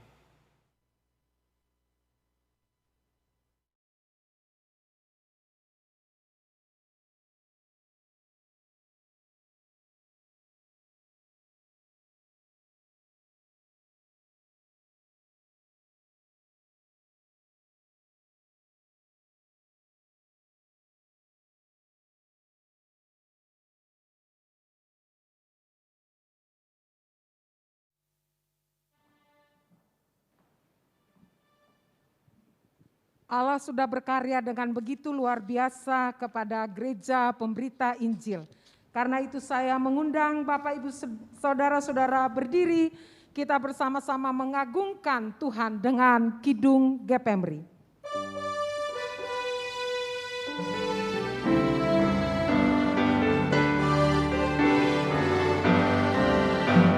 Allah sudah berkarya dengan begitu luar biasa kepada gereja pemberita Injil. Karena itu saya mengundang Bapak Ibu Saudara-saudara berdiri, kita bersama-sama mengagungkan Tuhan dengan Kidung GPMBRI.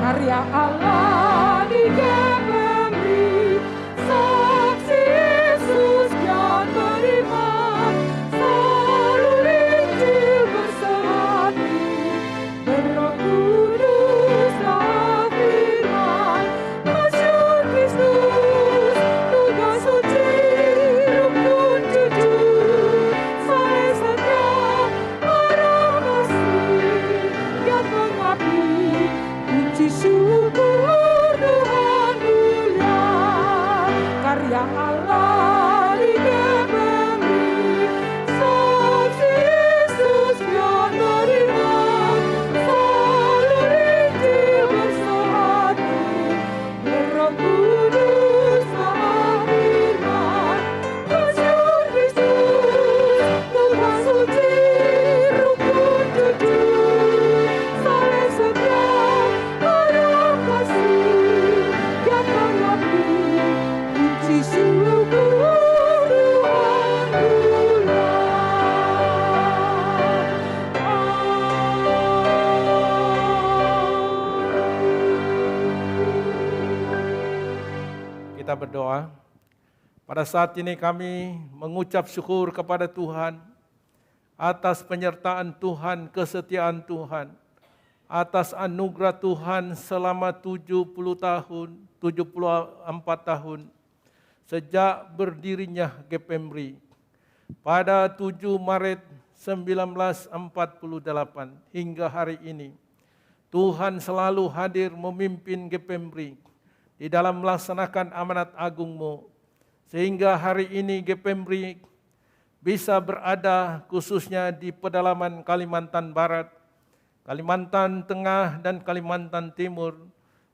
Karya Allah di GPMBRI, saksi Yesus yang beriman, seluruh Injil bersehati, Berroh Kudus dan firman, masyur Kristus, tugas suci, rukun jujur, saling setia, orang kasih, yang mengabdi, kunci syukur Tuhan mulia. Karya Allah di GPMBRI, saksi Yesus yang beriman, seluruh Injil bersehati, Berroh Kudus dan firman, masyur Kristus, Tuhan suci, rukun jujur, saling setia, orang kasih, yang mengabdi, kunci syukur Tuhan mulia. Kita berdoa. Pada saat ini kami mengucap syukur kepada Tuhan atas penyertaan Tuhan, kesetiaan Tuhan, atas anugerah Tuhan selama 70 tahun, 74 tahun sejak berdirinya GPMBRI pada 7 Maret 1948 hingga hari ini. Tuhan selalu hadir memimpin GPMBRI di dalam melaksanakan amanat agung-Mu, sehingga hari ini GPMBRI bisa berada khususnya di pedalaman Kalimantan Barat, Kalimantan Tengah, dan Kalimantan Timur,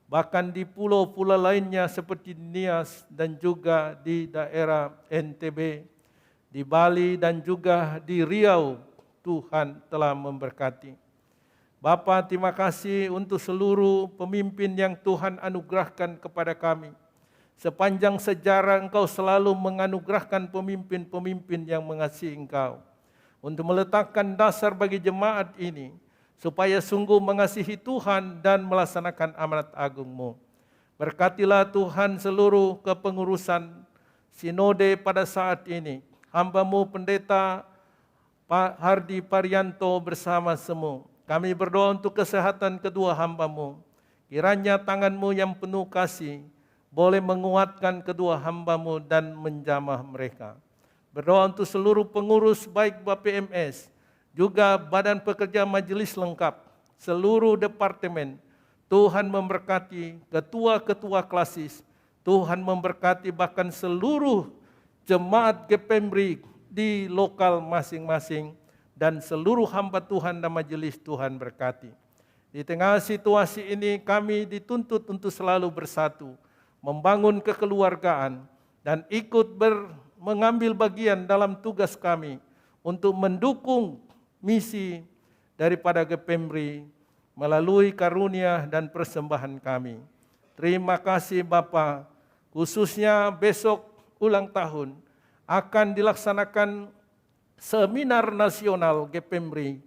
bahkan di pulau-pulau lainnya seperti Nias dan juga di daerah NTB, di Bali dan juga di Riau. Tuhan telah memberkati. Bapa, terima kasih untuk seluruh pemimpin yang Tuhan anugerahkan kepada kami. Sepanjang sejarah Engkau selalu menganugerahkan pemimpin-pemimpin yang mengasihi Engkau. Untuk meletakkan dasar bagi jemaat ini, supaya sungguh mengasihi Tuhan dan melaksanakan amanat agung-Mu. Berkatilah Tuhan seluruh kepengurusan sinode pada saat ini. Hamba-Mu Pendeta Pak Hardi Parianto bersama semua. Kami berdoa untuk kesehatan kedua hamba-Mu. Kiranya tangan-Mu yang penuh kasih boleh menguatkan kedua hamba-Mu dan menjamah mereka. Berdoa untuk seluruh pengurus baik BPMS, juga Badan Pekerja Majelis Lengkap, seluruh departemen. Tuhan memberkati ketua-ketua klasis, Tuhan memberkati bahkan seluruh jemaat GPMRI di lokal masing-masing, dan seluruh hamba Tuhan dan majelis Tuhan berkati. Di tengah situasi ini kami dituntut untuk selalu bersatu, membangun kekeluargaan, dan ikut mengambil bagian dalam tugas kami untuk mendukung misi daripada GPMRI melalui karunia dan persembahan kami. Terima kasih Bapa, khususnya besok ulang tahun akan dilaksanakan seminar nasional GPMRI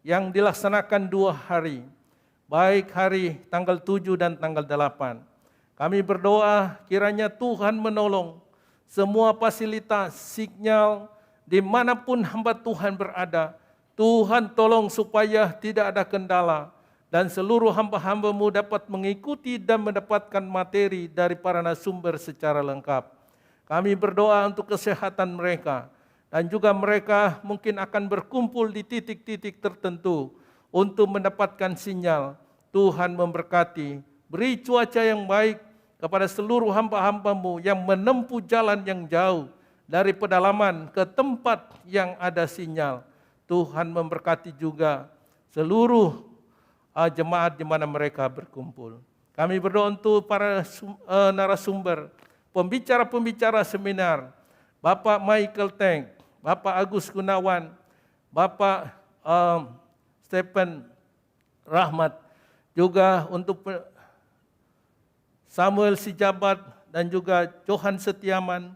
yang dilaksanakan 2 hari, baik hari tanggal 7 dan tanggal 8. Kami berdoa kiranya Tuhan menolong semua fasilitas, sinyal, dimanapun hamba Tuhan berada. Tuhan tolong supaya tidak ada kendala dan seluruh hamba-hamba-Mu dapat mengikuti dan mendapatkan materi dari para narasumber secara lengkap. Kami berdoa untuk kesehatan mereka dan juga mereka mungkin akan berkumpul di titik-titik tertentu untuk mendapatkan sinyal. Tuhan memberkati, beri cuaca yang baik kepada seluruh hamba-hamba-Mu yang menempuh jalan yang jauh dari pedalaman ke tempat yang ada sinyal. Tuhan memberkati juga seluruh jemaat di mana mereka berkumpul. Kami berdoa untuk para narasumber, pembicara-pembicara seminar, Bapak Michael Teng, Bapak Agus Gunawan, Bapak Stephen Rahmat, juga untuk Samuel Sijabat dan juga Johan Setiaman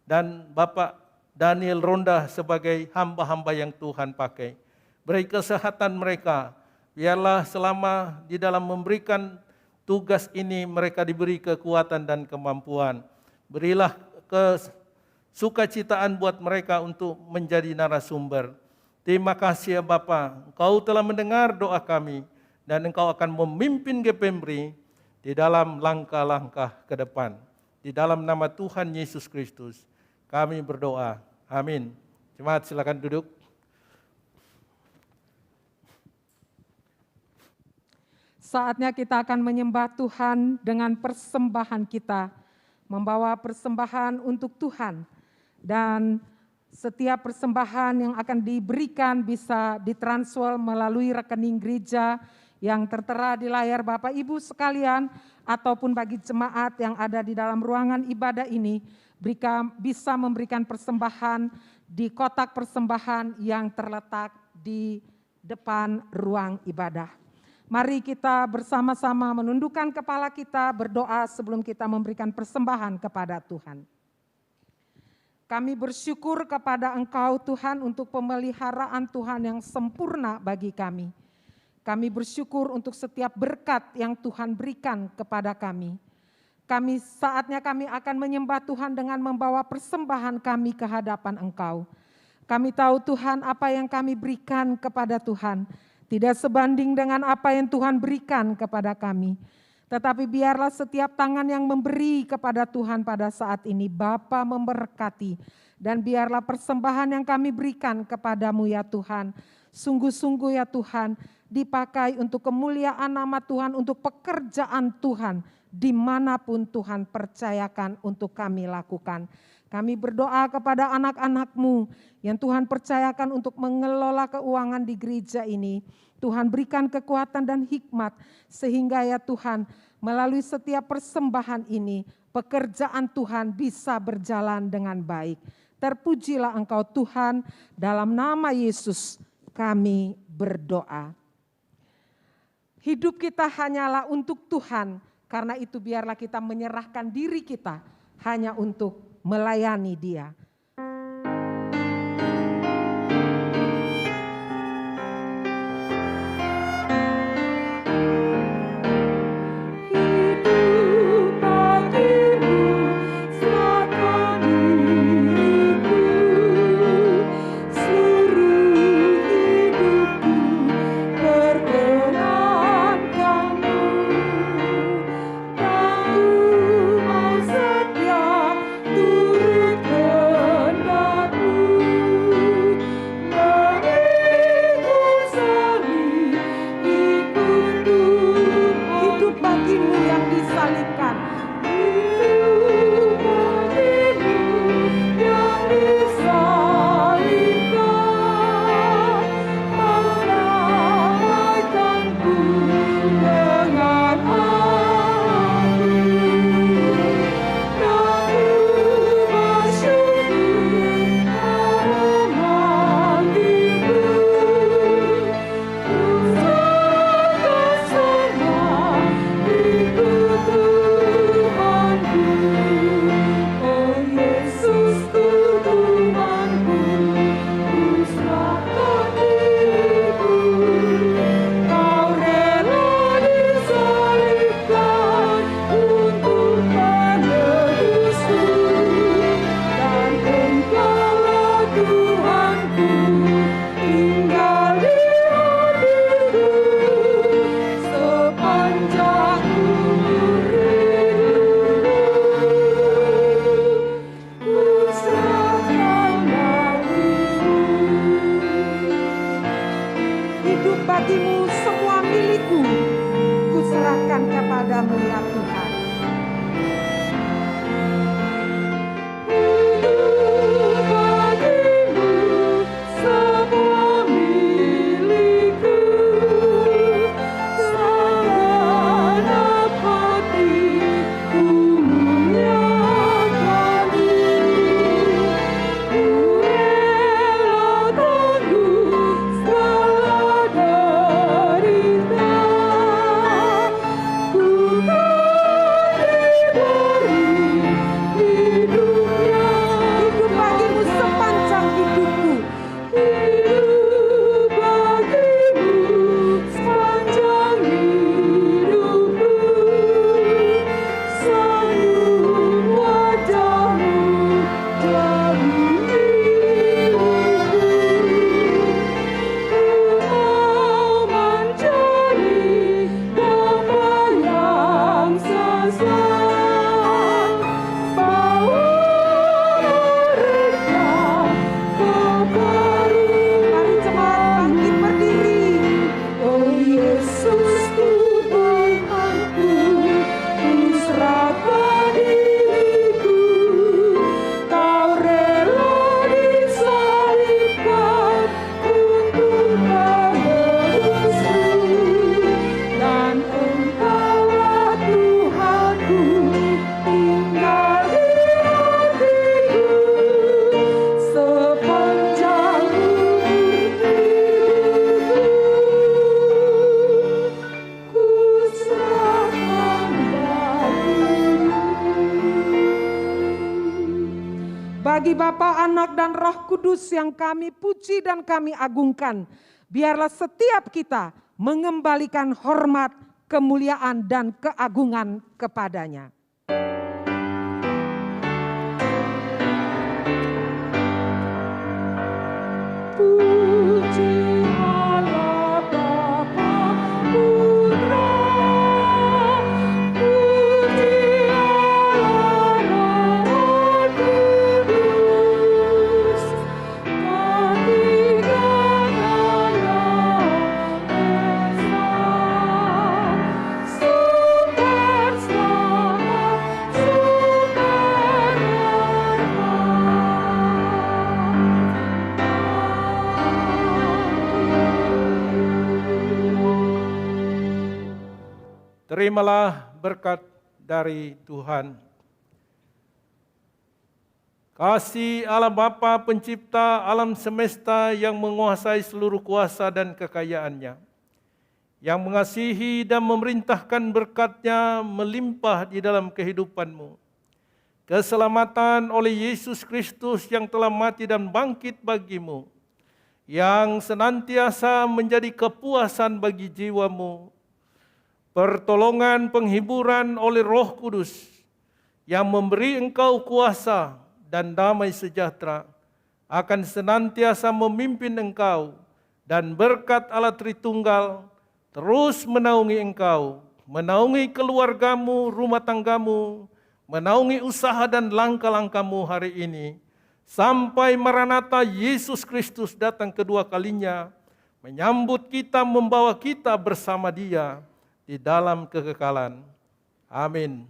dan Bapak Daniel Ronda sebagai hamba-hamba yang Tuhan pakai. Beri kesehatan mereka, biarlah selama di dalam memberikan tugas ini mereka diberi kekuatan dan kemampuan. Berilah kesukacitaan buat mereka untuk menjadi narasumber. Terima kasih ya Bapa, Engkau telah mendengar doa kami dan Engkau akan memimpin GPMRI di dalam langkah-langkah ke depan. Di dalam nama Tuhan Yesus Kristus, kami berdoa. Amin. Jemaat silakan duduk. Saatnya kita akan menyembah Tuhan dengan persembahan kita. Membawa persembahan untuk Tuhan. Dan setiap persembahan yang akan diberikan bisa ditransfer melalui rekening gereja yang tertera di layar Bapak Ibu sekalian, ataupun bagi jemaat yang ada di dalam ruangan ibadah ini, bisa memberikan persembahan di kotak persembahan yang terletak di depan ruang ibadah. Mari kita bersama-sama menundukkan kepala kita, berdoa sebelum kita memberikan persembahan kepada Tuhan. Kami bersyukur kepada Engkau Tuhan untuk pemeliharaan Tuhan yang sempurna bagi kami. Kami bersyukur untuk setiap berkat yang Tuhan berikan kepada kami. Saatnya kami akan menyembah Tuhan dengan membawa persembahan kami ke hadapan Engkau. Kami tahu Tuhan apa yang kami berikan kepada Tuhan tidak sebanding dengan apa yang Tuhan berikan kepada kami. Tetapi biarlah setiap tangan yang memberi kepada Tuhan pada saat ini Bapa memberkati. Dan biarlah persembahan yang kami berikan kepadamu ya Tuhan, sungguh-sungguh ya Tuhan, dipakai untuk kemuliaan nama Tuhan, untuk pekerjaan Tuhan, dimanapun Tuhan percayakan untuk kami lakukan. Kami berdoa kepada anak-anak-Mu yang Tuhan percayakan untuk mengelola keuangan di gereja ini. Tuhan berikan kekuatan dan hikmat, sehingga ya Tuhan, melalui setiap persembahan ini, pekerjaan Tuhan bisa berjalan dengan baik. Terpujilah Engkau Tuhan, dalam nama Yesus kami berdoa. Hidup kita hanyalah untuk Tuhan, karena itu biarlah kita menyerahkan diri kita hanya untuk melayani Dia. Bagimu semua milikku, kuserahkan kepadamu ya Tuhan. Bagi Bapa, Anak, dan Roh Kudus yang kami puji dan kami agungkan, biarlah setiap kita mengembalikan hormat, kemuliaan, dan keagungan kepadanya. Puji Allah Bapa, Putra, puji Allah Roh Kudus, ketiga Allah Esa, super selamat, super Terimalah berkat dari Tuhan. Kasih Allah Bapa pencipta alam semesta yang menguasai seluruh kuasa dan kekayaannya, yang mengasihi dan memerintahkan berkat-Nya melimpah di dalam kehidupanmu. Keselamatan oleh Yesus Kristus yang telah mati dan bangkit bagimu, yang senantiasa menjadi kepuasan bagi jiwamu. Pertolongan penghiburan oleh Roh Kudus yang memberi engkau kuasa dan damai sejahtera akan senantiasa memimpin engkau, dan berkat Allah Tritunggal terus menaungi engkau, menaungi keluargamu, rumah tanggamu, menaungi usaha dan langkah-langkahmu hari ini, sampai Maranatha Yesus Kristus datang kedua kalinya, menyambut kita, membawa kita bersama Dia di dalam kekekalan. Amin.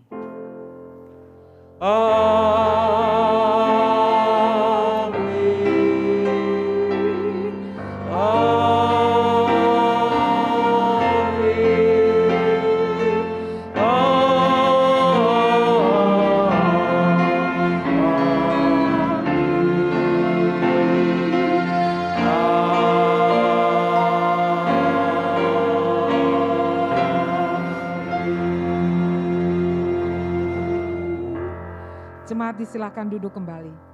Jemaat disilakan duduk kembali.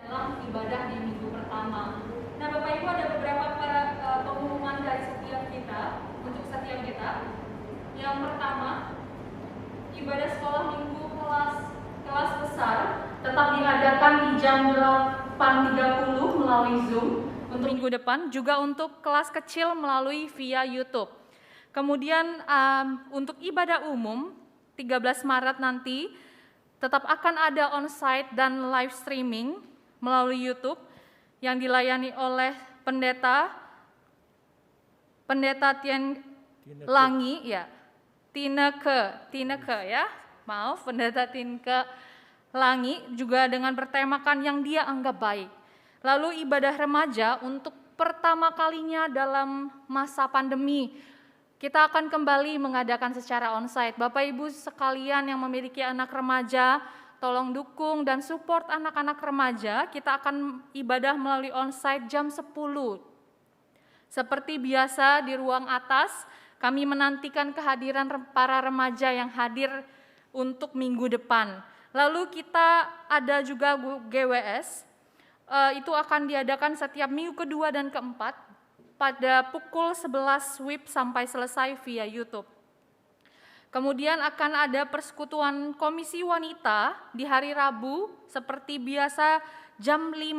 Dalam ibadah di minggu pertama. Nah, Bapak Ibu, ada beberapa pengumuman dari setiap kita, untuk setiap kita. Yang pertama, ibadah sekolah minggu kelas besar tetap diadakan di jam 8.30 melalui Zoom untuk minggu depan, juga untuk kelas kecil melalui via YouTube. Kemudian untuk ibadah umum 13 Maret nanti tetap akan ada onsite dan live streaming melalui YouTube yang dilayani oleh Pendeta Tien Langi, ya, Tineke ya, maaf, Pendeta Tineke Langi, juga dengan bertemakan yang dia anggap baik. Lalu ibadah remaja untuk pertama kalinya dalam masa pandemi, kita akan kembali mengadakan secara onsite. Bapak Ibu sekalian yang memiliki anak remaja, tolong dukung dan support anak-anak remaja. Kita akan ibadah melalui onsite jam 10. Seperti biasa di ruang atas, kami menantikan kehadiran para remaja yang hadir untuk minggu depan. Lalu kita ada juga GWS, itu akan diadakan setiap minggu kedua dan keempat pada pukul 11 WIB sampai selesai via YouTube. Kemudian akan ada persekutuan Komisi Wanita di hari Rabu seperti biasa jam 3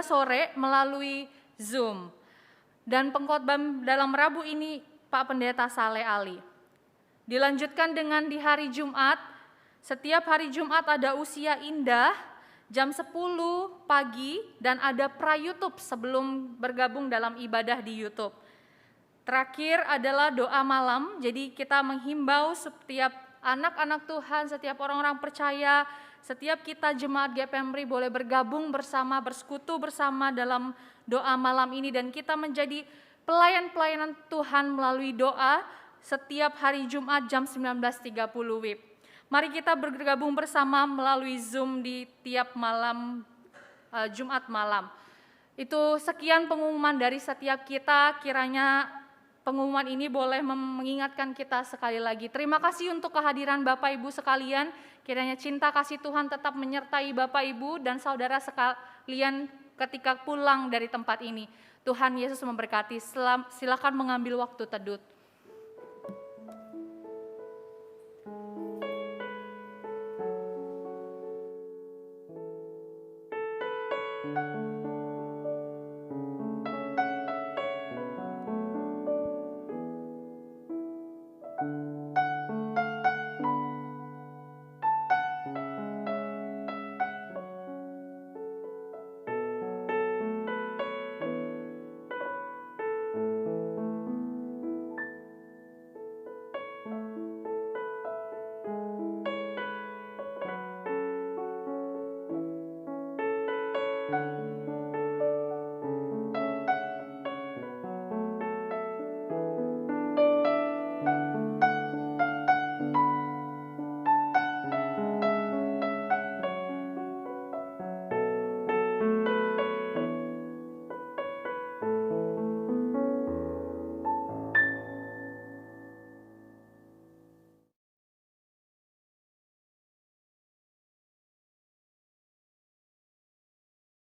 sore melalui Zoom. Dan pengkhotbah dalam Rabu ini Pak Pendeta Saleh Ali. Dilanjutkan dengan di hari Jumat, setiap hari Jumat ada usia indah jam 10 pagi dan ada pra-YouTube sebelum bergabung dalam ibadah di YouTube. Terakhir adalah doa malam, jadi kita menghimbau setiap anak-anak Tuhan, setiap orang-orang percaya, setiap kita jemaat GPMRI boleh bergabung bersama, bersekutu bersama dalam doa malam ini, dan kita menjadi pelayan-pelayanan Tuhan melalui doa setiap hari Jumat jam 19.30 WIB. Mari kita bergabung bersama melalui Zoom di tiap malam Jumat malam. Itu sekian pengumuman dari setiap kita, kiranya pengumuman ini boleh mengingatkan kita sekali lagi. Terima kasih untuk kehadiran Bapak Ibu sekalian. Kiranya cinta kasih Tuhan tetap menyertai Bapak Ibu dan saudara sekalian ketika pulang dari tempat ini. Tuhan Yesus memberkati. Silakan mengambil waktu teduh.